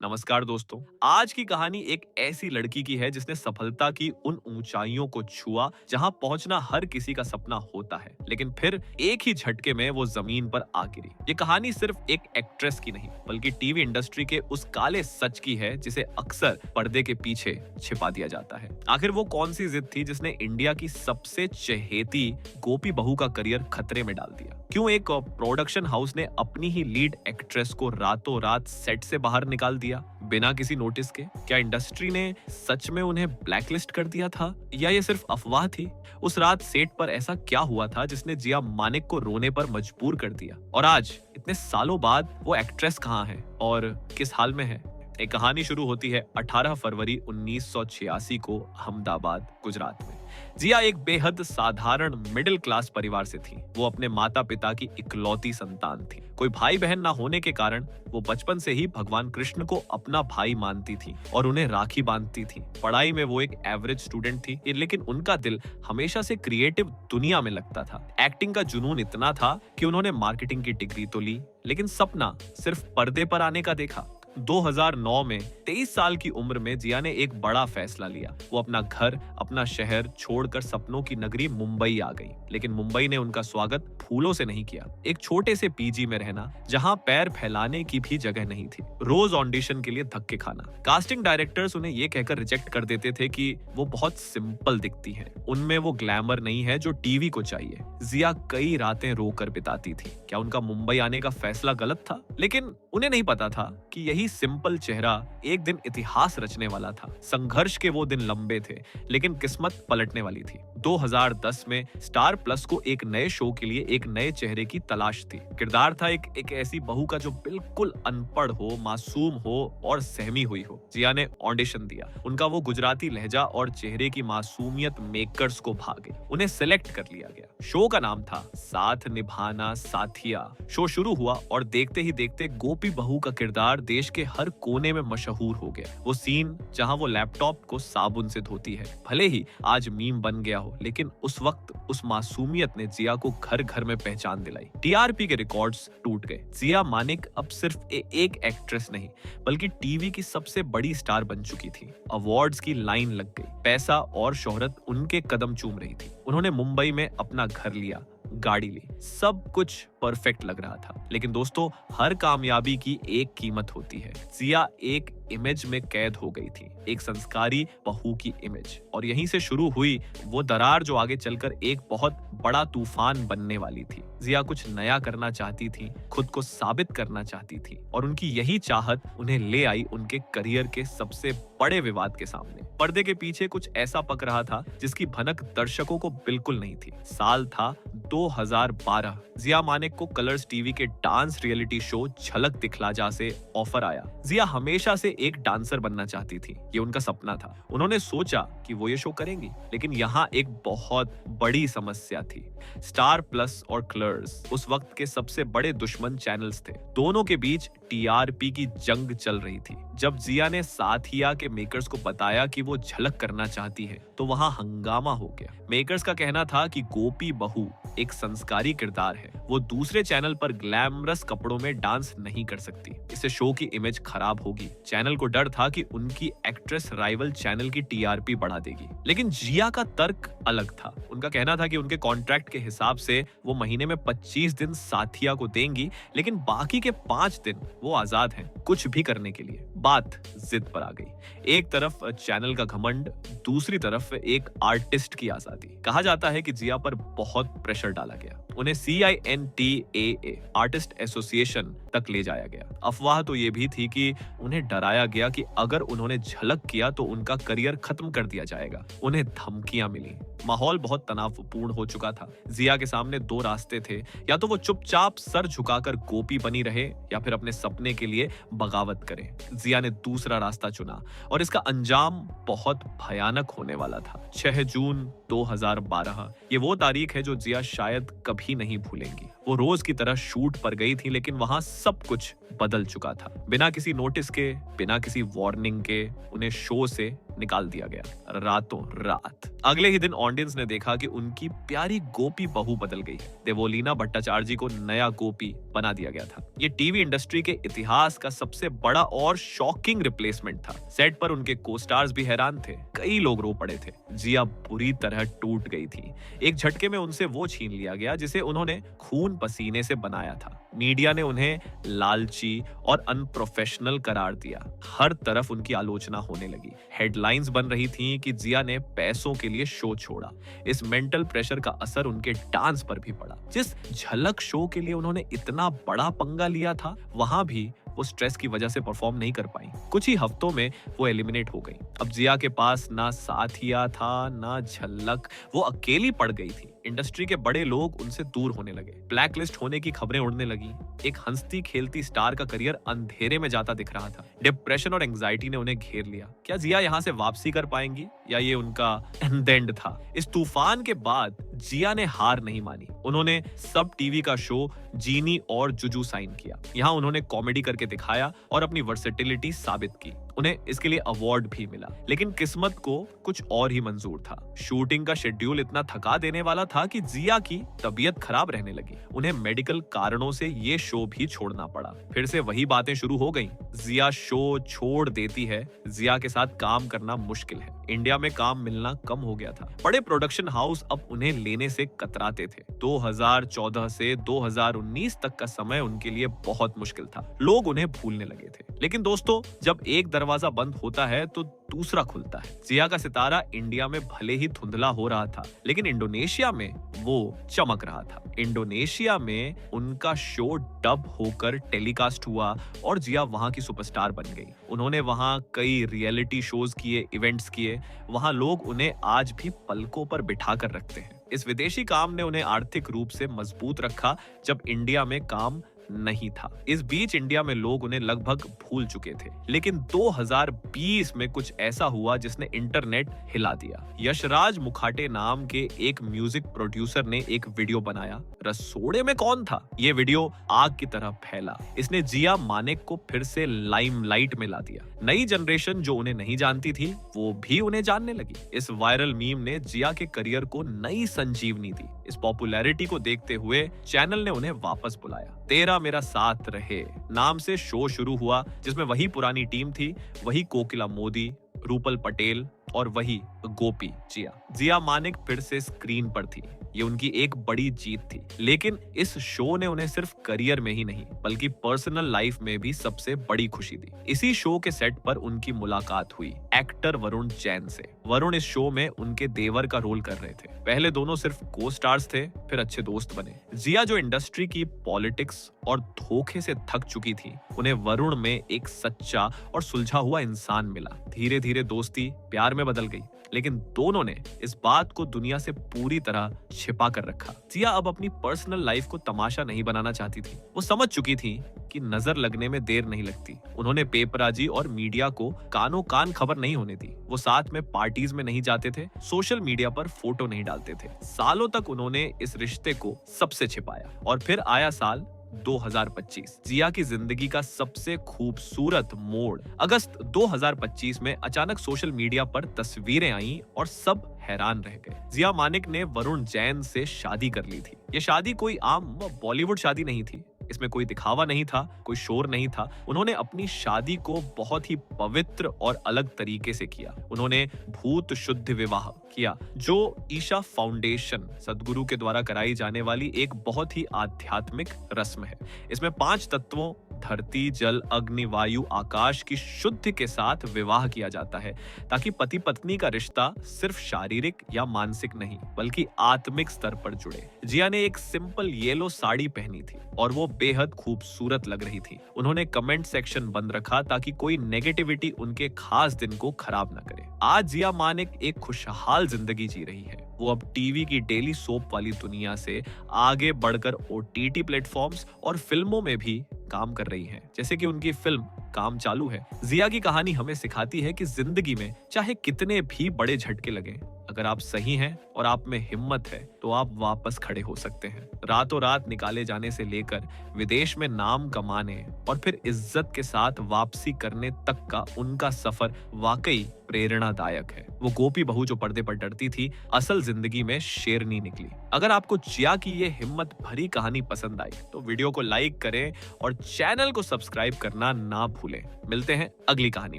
नमस्कार दोस्तों। आज की कहानी एक ऐसी लड़की की है जिसने सफलता की उन ऊंचाइयों को छुआ जहां पहुंचना हर किसी का सपना होता है, लेकिन फिर एक ही झटके में वो जमीन पर आ गिरी। ये कहानी सिर्फ एक एक्ट्रेस की नहीं बल्कि टीवी इंडस्ट्री के उस काले सच की है जिसे अक्सर पर्दे के पीछे छिपा दिया जाता है। आखिर वो कौन सी जिद थी जिसने इंडिया की सबसे चहेती गोपी बहू का करियर खतरे में डाल दिया? क्यों एक प्रोडक्शन हाउस ने अपनी ही लीड एक्ट्रेस को रातों रात सेट से बाहर निकाल दिया बिना किसी नोटिस के? क्या इंडस्ट्री ने सच में उन्हें ब्लैकलिस्ट कर दिया था या ये सिर्फ अफवाह थी? उस रात सेट पर ऐसा क्या हुआ था जिसने जिया मानिक को रोने पर मजबूर कर दिया? और आज इतने सालों बाद वो एक्ट्रेस कहाँ है और किस हाल में है? एक कहानी शुरू होती है 18 फरवरी 1986 को अहमदाबाद, गुजरात में। जिया एक बेहद साधारण मिडिल क्लास परिवार से थी। वो अपने माता पिता की इकलौती संतान थी। कोई भाई बहन ना होने के कारण वो बचपन से ही भगवान कृष्ण को अपना भाई मानती थी और उन्हें राखी बांधती थी। पढ़ाई में वो एक एवरेज स्टूडेंट थी, लेकिन उनका दिल हमेशा से क्रिएटिव दुनिया में लगता था। एक्टिंग का जुनून इतना था कि उन्होंने मार्केटिंग की डिग्री तो ली, लेकिन सपना सिर्फ पर्दे पर आने का देखा। 2009 में 23 साल की उम्र में जिया ने एक बड़ा फैसला लिया। वो अपना घर, अपना शहर छोड़कर सपनों की नगरी मुंबई आ गई। लेकिन मुंबई ने उनका स्वागत फूलों से नहीं किया। एक छोटे से पीजी में रहना जहां पैर फैलाने की भी जगह नहीं थी। रोज ऑडिशन के लिए धक्के खाना। कास्टिंग डायरेक्टर्स उन्हें ये कहकर रिजेक्ट कर देते थे कि वो बहुत सिंपल दिखती हैं। उनमें वो ग्लैमर नहीं है जो टीवी को चाहिए। जिया कई रातें रोकर बिताती थी। क्या उनका मुंबई आने का फैसला गलत था? लेकिन उन्हें नहीं पता था कि यही सिंपल चेहरा एक दिन इतिहास रचने वाला था। संघर्ष के वो दिन लंबे थे, लेकिन किस्मत पलटने वाली थी। 2010 में स्टार प्लस को एक नए शो के लिए एक नए चेहरे की तलाश थी। किरदार था एक ऐसी बहू का जो बिल्कुल अनपढ़ हो, मासूम हो और सहमी हुई हो। जिया ने ऑडिशन दिया। उनका वो गुजराती लहजा और चेहरे की मासूमियत मेकर्स को भा गई। उन्हें सिलेक्ट कर लिया गया। शो का नाम था साथ निभाना साथिया। शो शुरू हुआ और देखते ही देखते गोपी बहू का किरदार देश के हर कोने में मशहूर हो गया। वो सीन जहां वो लैपटॉप को साबुन से धोती है, भले ही आज मीम बन गया हो, लेकिन उस वक्त उस मासूमियत ने जिया को घर घर में पहचान दिलाई। टीआरपी के रिकॉर्ड्स टूट गए। जिया मानिक अब सिर्फ एक एक्ट्रेस नहीं बल्कि टीवी की सबसे बड़ी स्टार बन चुकी थी। अवार्ड्स की लाइन लग गई। पैसा और शोहरत उनके कदम चूम रही थी। उन्होंने मुंबई में अपना घर लिया, गाड़ी ली, सब कुछ परफेक्ट लग रहा था। लेकिन दोस्तों, हर कामयाबी की एक कीमत होती है। जिया एक इमेज में कैद हो गई थी, एक संस्कारी बहू की इमेज, और यहीं से शुरू हुई वो दरार जो आगे चलकर एक बहुत बड़ा तूफान बनने वाली थी। जिया कुछ नया करना चाहती थी, खुद को साबित करना चाहती थी, और उनकी यही चाहत उन्हें ले आई उनके करियर के सबसे बड़े विवाद के सामने। पर्दे के पीछे कुछ ऐसा पक रहा था जिसकी भनक दर्शकों को बिल्कुल नहीं थी। साल था 2012। जिया मानिक को कलर्स टीवी के डांस रियलिटी शो झलक दिखला जा से ऑफर आया। जिया हमेशा से एक डांसर बनना चाहती थी, ये उनका सपना था। उन्होंने सोचा कि वो ये शो करेंगी, लेकिन यहाँ एक बहुत बड़ी समस्या थी। स्टार प्लस और कलर्स उस वक्त के सबसे बड़े दुश्मन चैनल्स थे। दोनों के बीच टीआरपी की जंग चल रही थी। जब जिया ने साथिया के मेकर्स को बताया कि वो झलक करना चाहती है, तो वहां हंगामा हो गया। मेकर्स का कहना था कि गोपी बहू एक संस्कारी किरदार है, वो दूसरे चैनल पर ग्लैमरस कपड़ों में डांस नहीं कर सकती, इससे शो की इमेज खराब होगी। चैनल को डर था कि उनकी एक्ट्रेस राइवल चैनल की टीआरपी बढ़ा देगी। लेकिन जिया का तर्क अलग था। उनका कहना था कि उनके कॉन्ट्रैक्ट के हिसाब से वो महीने में 25 दिन साथिया को देंगी, लेकिन बाकी के 5 दिन वो आजाद हैं कुछ भी करने के लिए। बात जिद पर आ गई। एक तरफ चैनल का घमंड, दूसरी तरफ एक आर्टिस्ट की आजादी। कहा जाता है कि जिया पर बहुत प्रेशर डाला गया। उन्हें CINTAA आर्टिस्ट एसोसिएशन तक ले जाया गया। अफवाह तो ये भी थी कि उन्हें डराया गया कि अगर उन्होंने झलक किया तो उनका करियर खत्म कर दिया जाएगा। उन्हें धमकियां मिली। माहौल बहुत तनावपूर्ण हो चुका था। जिया के सामने 2 रास्ते थे, या तो वो चुपचाप सर झुकाकर गोपी बनी रहे या फिर अपने सपने के लिए बगावत करे। जिया ने दूसरा रास्ता चुना और इसका अंजाम बहुत भयानक होने वाला था। 6 जून 2012 ये वो तारीख है जो जिया शायद कभी नहीं भूलेंगी। वो रोज की तरह शूट पर गई थी, लेकिन वहां सब कुछ बदल चुका था। बिना किसी नोटिस के, बिना किसी वार्निंग के उन्हें शो से निकाल दिया गया रातों रात। अगले ही दिन ऑडियंस ने देखा कि उनकी प्यारी गोपी बहू बदल गई। देवोलीना भट्टाचार्य को नया गोपी बना दिया गया था। ये टीवी इंडस्ट्री के इतिहास का सबसे बड़ा और शॉकिंग रिप्लेसमेंट था। सेट पर उनके को स्टार्स भी हैरान थे, कई लोग रो पड़े थे। जिया बुरी तरह टूट गई थी। एक झटके में उनसे वो छीन लिया गया जिसे उन्होंने खून पसीने से बनाया था। मीडिया ने उन्हें लालची और अनप्रोफेशनल करार दिया। हर तरफ उनकी आलोचना होने लगी। हेडलाइंस बन रही थीं कि जिया ने पैसों के लिए शो छोड़ा। इस मेंटल प्रेशर का असर उनके डांस पर भी पड़ा। जिस झलक शो के लिए उन्होंने इतना बड़ा पंगा लिया था, वहां भी वो स्ट्रेस की वजह से परफॉर्म नहीं कर पाई। कुछ ही हफ्तों में वो एलिमिनेट हो गई। अब जिया के पास ना साथिया था ना झलक, वो अकेली पड़ गई थी। इंडस्ट्री के बड़े लोग उनसे दूर होने लगे। ब्लैकलिस्ट होने की खबरें उड़ने लगी। एक हंसती खेलती स्टार का करियर अंधेरे में जाता दिख रहा था। डिप्रेशन और एंजाइटी ने उन्हें घेर लिया। क्या जिया यहाँ से वापसी कर पाएंगी या ये उनका एंड था? इस तूफान के बाद जिया ने हार नहीं मानी। उन्होंने सब टीवी का शो जीनी और जुजू साइन किया। यहाँ उन्होंने कॉमेडी करके दिखाया और अपनी वर्सेटिलिटी साबित की। उन्हें इसके लिए अवार्ड भी मिला। लेकिन किस्मत को कुछ और ही मंजूर था। शूटिंग का शेड्यूल इतना थका देने वाला था कि जिया की तबीयत खराब रहने लगी। उन्हें मेडिकल कारणों से ये शो भी छोड़ना पड़ा। फिर से वही बातें शुरू हो गईं। जिया शो छोड़ देती है, जिया के साथ काम करना मुश्किल है। इंडिया में काम मिलना कम हो गया था। बड़े प्रोडक्शन हाउस अब उन्हें लेने से कतराते थे। 2014 से 2019 तक का समय उनके लिए बहुत मुश्किल था। लोग उन्हें भूलने लगे थे। लेकिन दोस्तों, जब एक दरवाजा बंद होता है तो दूसरा खुलता है। जिया का सितारा इंडिया में भले ही धुंधला हो रहा था, लेकिन इंडोनेशिया में वो चमक रहा था। इंडोनेशिया में उनका शो डब होकर टेलीकास्ट हुआ और जिया वहां की सुपरस्टार बन गई। उन्होंने वहां कई रियलिटी शोज किए, इवेंट्स किए। वहां लोग उन्हें आज भी पलकों पर बिठा कर रखते हैं। इस विदेशी काम ने उन्हें आर्थिक रूप से मजबूत रखा जब इंडिया में काम नहीं था। इस बीच इंडिया में लोग उन्हें लगभग भूल चुके थे। लेकिन 2020 में कुछ ऐसा हुआ जिसने इंटरनेट हिला दिया। यशराज मुखाटे नाम के एक म्यूजिक प्रोड्यूसर ने एक वीडियो बनाया, रसोड़े में कौन था। ये वीडियो आग की तरह फैला। इसने जिया मानेक को फिर से लाइमलाइट में ला दिया। नई जनरेशन जो उन्हें नहीं जानती थी, वो भी उन्हें जानने लगी। इस वायरल मीम ने जिया के करियर को नई संजीवनी दी। इस पॉपुलैरिटी को देखते हुए चैनल ने उन्हें वापस बुलाया। तेरा मेरा साथ रहे नाम से शो शुरू हुआ, जिसमें वही पुरानी टीम थी, वही कोकिला मोदी, रूपल पटेल और वही गोपी जिया। जिया मानेक फिर से स्क्रीन पर थी। ये उनकी एक बड़ी जीत थी। लेकिन इस शो ने उन्हें सिर्फ करियर में ही नहीं बल्कि पर्सनल लाइफ में भी सबसे बड़ी खुशी दी। इसी शो के सेट पर उनकी मुलाकात हुई एक्टर वरुण जैन से। वरुण इस शो में उनके देवर का रोल कर रहे थे। पहले दोनों सिर्फ को स्टार्स थे, फिर अच्छे दोस्त बने। जिया जो इंडस्ट्री की पॉलिटिक्स और धोखे से थक चुकी थी, उन्हें वरुण में एक सच्चा और सुलझा हुआ इंसान मिला। धीरे धीरे दोस्ती प्यार में बदल गई। लेकिन दोनों ने इस बात को दुनिया से पूरी तरह छिपा कर रखा। जिया अब अपनी पर्सनल लाइफ को तमाशा नहीं बनाना चाहती थी। वो समझ चुकी थी कि नजर लगने में देर नहीं लगती। उन्होंने पेपराजी और मीडिया को कानों कान खबर नहीं होने दी। वो साथ में पार्टीज में नहीं जाते थे, सोशल मीडिया पर फोटो नहीं डालते थे। सालों तक उन्होंने इस रिश्ते को सबसे छिपाया। और फिर आया साल 2025। जिया की जिंदगी का सबसे खूबसूरत मोड़। अगस्त 2025 में अचानक सोशल मीडिया पर तस्वीरें आईं और सब हैरान रह गए। जिया मानेक ने वरुण जैन से शादी कर ली थी। ये शादी कोई आम बॉलीवुड शादी नहीं थी। इसमें कोई दिखावा नहीं था, कोई शोर नहीं था। उन्होंने अपनी शादी को बहुत ही पवित्र और अलग तरीके से किया। उन्होंने भूत शुद्ध विवाह किया, जो ईशा फाउंडेशन सदगुरु के द्वारा कराई जाने वाली एक बहुत ही आध्यात्मिक रस्म है। इसमें 5 तत्वों धरती, जल, अग्नि, वायु, आकाश की शुद्धि के साथ विवाह किया जाता है, ताकि पति पत्नी का रिश्ता सिर्फ शारीरिक या मानसिक नहीं बल्कि आत्मिक स्तर पर जुड़े। जिया ने एक सिंपल येलो साड़ी पहनी थी और वो बेहद खूबसूरत लग रही थी। उन्होंने कमेंट सेक्शन बंद रखा ताकि कोई नेगेटिविटी उनके खास दिन को खराब न करे। आज जिया मानेक एक खुशहाल जिंदगी जी रही है। वो अब टीवी की डेली सोप वाली दुनिया से आगे बढ़कर ओटीटी प्लेटफॉर्म्स और फिल्मों में भी काम कर रही हैं, जैसे कि उनकी फिल्म काम चालू है। जिया की कहानी हमें सिखाती है कि जिंदगी में चाहे कितने भी बड़े झटके लगें, अगर अगर आप सही हैं और आप में हिम्मत है तो आप वापस खड़े हो सकते हैं। रातों रात निकाले जाने से लेकर विदेश में नाम कमाने और फिर इज्जत के साथ वापसी करने तक का उनका सफर वाकई प्रेरणादायक है। वो गोपी बहू जो पर्दे पर डरती थी, असल जिंदगी में शेरनी निकली। अगर आपको जिया की ये हिम्मत भरी कहानी पसंद आई तो वीडियो को लाइक करें और चैनल को सब्सक्राइब करना ना भूलें। मिलते हैं अगली कहानी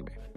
में।